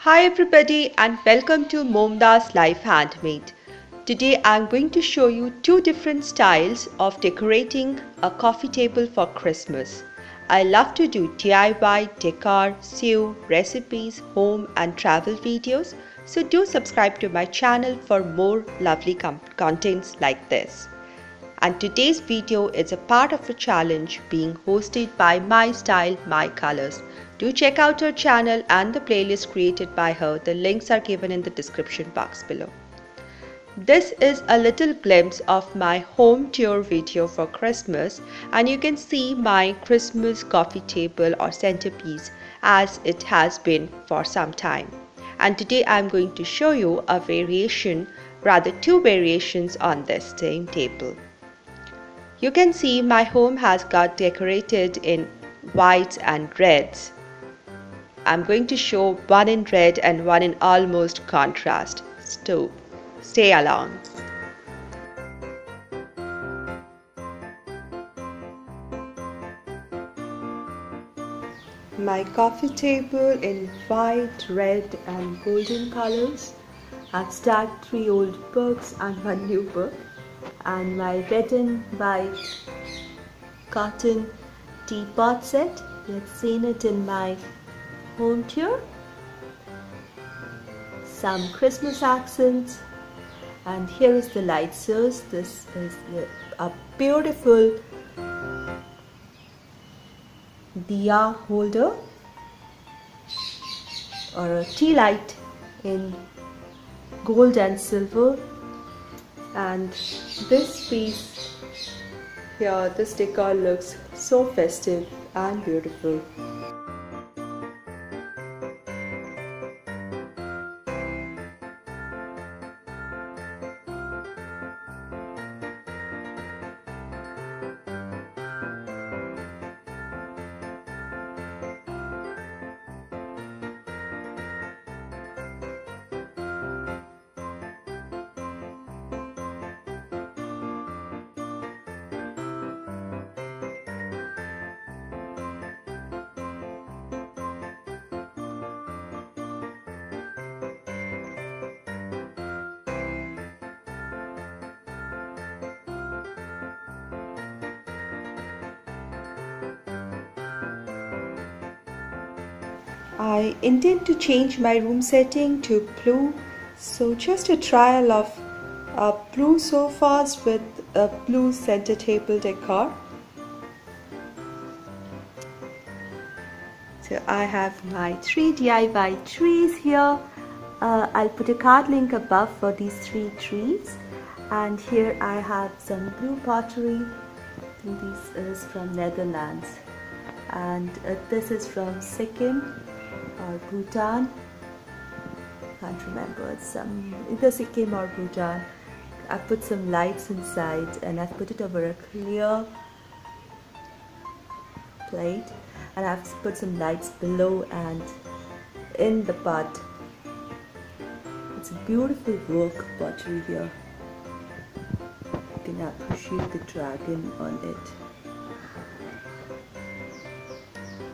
Hi everybody and welcome to MomDas Life Handmade. Today I'm going to show you two different styles of decorating a coffee table for Christmas. I love to do DIY, decor, sew, recipes, home and travel videos, so do subscribe to my channel for more lovely contents like this. And today's video is a part of a challenge being hosted by My Style, My Colors. Do check out her channel and the playlist created by her. The links are given in the description box below. This is a little glimpse of my home tour video for Christmas, and you can see my Christmas coffee table or centerpiece as it has been for some time. And today I'm going to show you a variation, rather two variations on this same table. You can see my home has got decorated in whites and reds. I'm going to show one in red and one in almost contrast. So stay along. My coffee table in white, red and golden colors. I've stacked 3 old books and 1 new book. And my red and white cotton teapot set. You've seen it in my home tour. Some Christmas accents, and here is the light source. This is a beautiful diya holder or a tea light in gold and silver. And this piece here, this decor looks so festive and beautiful. I intend to change my room setting to blue, so just a trial of blue sofas with a blue center table decor. So I have my 3 DIY trees here. I'll put a card link above for these 3 trees, and here I have some blue pottery. I think this is from Netherlands, and this is from Sikkim or Bhutan. Can't remember, it's either Sikkim or Bhutan. I put some lights inside and I've put it over a clear plate, and I've put some lights below and in the pot. It's a beautiful work pottery here. You can appreciate the dragon on it.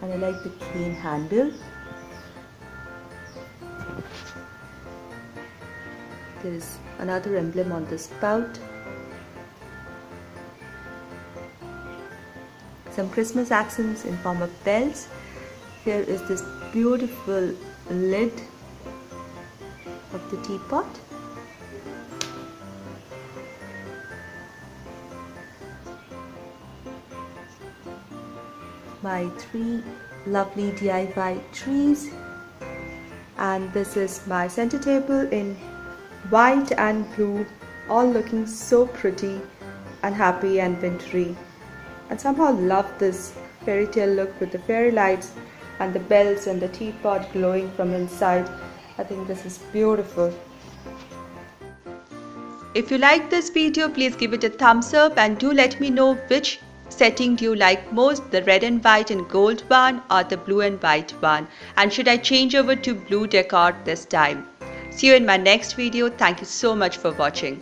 And I like the cane handle. There is another emblem on the spout. Some Christmas accents in form of bells. Here is this beautiful lid of the teapot. My 3 lovely DIY trees, and this is my center table in white and blue, all looking so pretty and happy and wintry. And somehow love this fairy tale look with the fairy lights and the bells and the teapot glowing from inside. I think this is beautiful. If you like this video, please give it a thumbs up, and do let me know which setting do you like most, the red and white and gold one or the blue and white one, and should I change over to blue decor this time. See you in my next video. Thank you so much for watching.